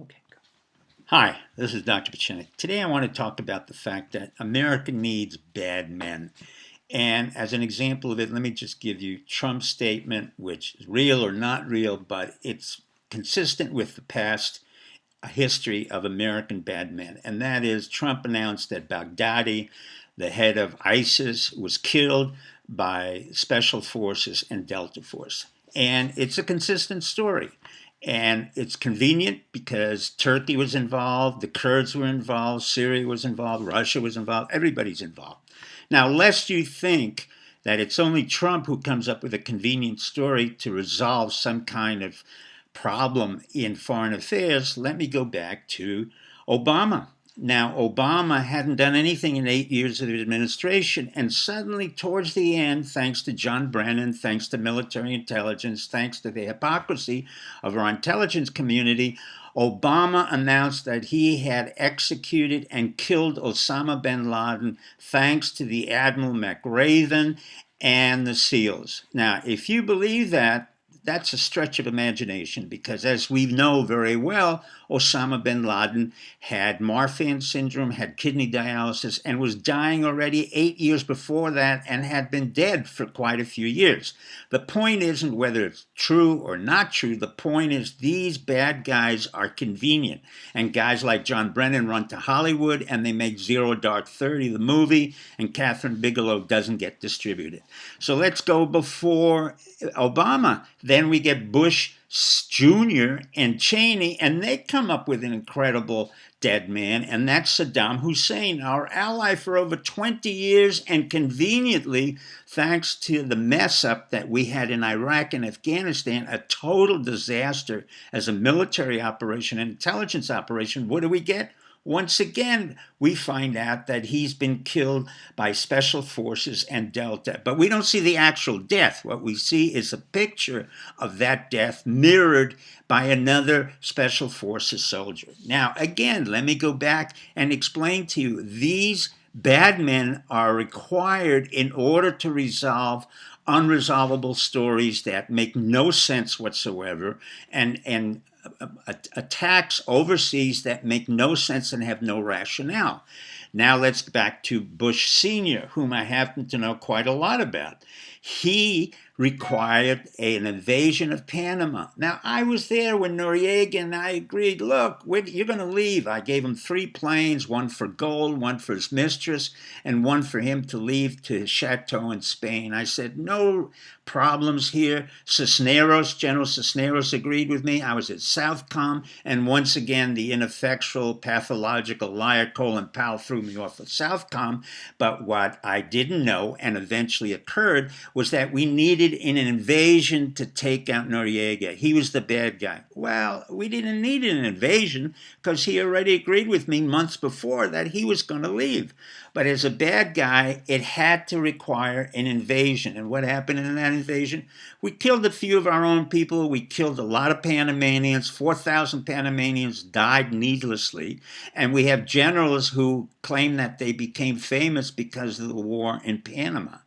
Okay. Hi, this is Dr. Pachinik. Today I want to talk about the fact that America needs bad men. And as an example of it, let me just give you Trump's statement, which is real or not real, but it's consistent with the past history of American bad men. And that is Trump announced that Baghdadi, the head of ISIS, was killed by special forces and Delta Force. And it's a consistent story. And it's convenient because Turkey was involved, the Kurds were involved, Syria was involved, Russia was involved, everybody's involved. Now, lest you think that it's only Trump who comes up with a convenient story to resolve some kind of problem in foreign affairs, let me go back to Obama. Now, Obama hadn't done anything in 8 years of administration, and suddenly, towards the end, thanks to John Brennan, thanks to military intelligence, thanks to the hypocrisy of our intelligence community, Obama announced that he had executed and killed Osama bin Laden thanks to the Admiral McRaven and the SEALs. Now, if you believe that, that's a stretch of imagination because, as we know very well, Osama bin Laden had Marfan syndrome, had kidney dialysis, and was dying already 8 years before that and had been dead for quite a few years. The point isn't whether it's true or not true. The point is these bad guys are convenient. And guys like John Brennan run to Hollywood and they make Zero Dark 30, the movie, and Catherine Bigelow doesn't get distributed. So let's go before Obama. Then we get Bush Jr. and Cheney, and they come up with an incredible dead man, and that's Saddam Hussein, our ally for over 20 years, and conveniently, thanks to the mess up that we had in Iraq and Afghanistan, a total disaster as a military operation and intelligence operation, what do we get? Once again, we find out that he's been killed by special forces and Delta. But we don't see the actual death. What we see is a picture of that death mirrored by another special forces soldier. Now, again, let me go back and explain to you. These bad men are required in order to resolve unresolvable stories that make no sense whatsoever and attacks overseas that make no sense and have no rationale. Now let's get back to Bush Sr., whom I happen to know quite a lot about. He required an invasion of Panama. Now, I was there when Noriega and I agreed, look, you're going to leave. I gave him 3 planes, one for gold, one for his mistress, and one for him to leave to his chateau in Spain. I said, no problems here. General Cisneros agreed with me. I was at Southcom, and once again, the ineffectual, pathological liar Colin Powell threw me off of Southcom. But what I didn't know, and eventually occurred, was that we needed an invasion to take out Noriega. He was the bad guy. Well, we didn't need an invasion because he already agreed with me months before that he was going to leave. But as a bad guy, it had to require an invasion. And what happened in that invasion? We killed a few of our own people. We killed a lot of Panamanians. 4,000 Panamanians died needlessly. And we have generals who claim that they became famous because of the war in Panama.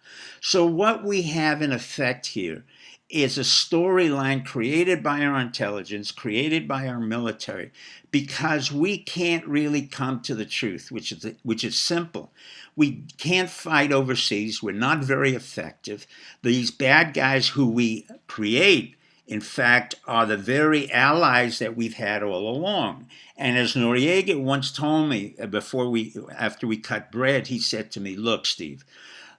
So what we have in effect here is a storyline created by our intelligence, created by our military, because we can't really come to the truth, which is simple. We can't fight overseas. We're not very effective. These bad guys who we create, in fact, are the very allies that we've had all along. And as Noriega once told me after we cut bread, he said to me, look, Steve,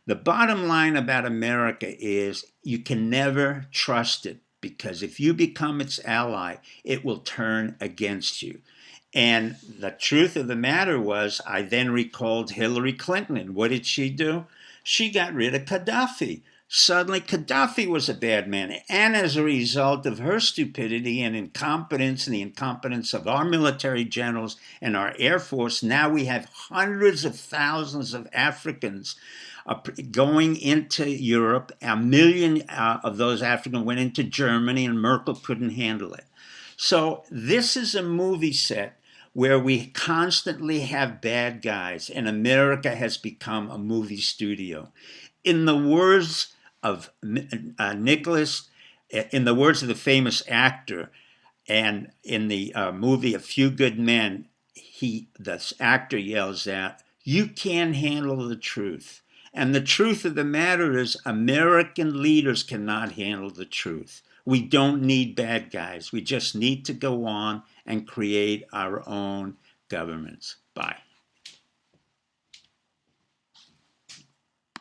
the bottom line about America is you can never trust it because if you become its ally, it will turn against you. And the truth of the matter was, I then recalled Hillary Clinton. And what did she do? She got rid of Gaddafi. Suddenly, Gaddafi was a bad man. And as a result of her stupidity and incompetence and the incompetence of our military generals and our Air Force, now we have hundreds of thousands of Africans going into Europe. 1 million of those Africans went into Germany, and Merkel couldn't handle it. So this is a movie set where we constantly have bad guys, and America has become a movie studio. In the words of Nicholas, in the words of the famous actor, And in the movie A Few Good Men, the actor yells out, "You can't handle the truth." And the truth of the matter is, American leaders cannot handle the truth. We don't need bad guys. We just need to go on and create our own governments. Bye.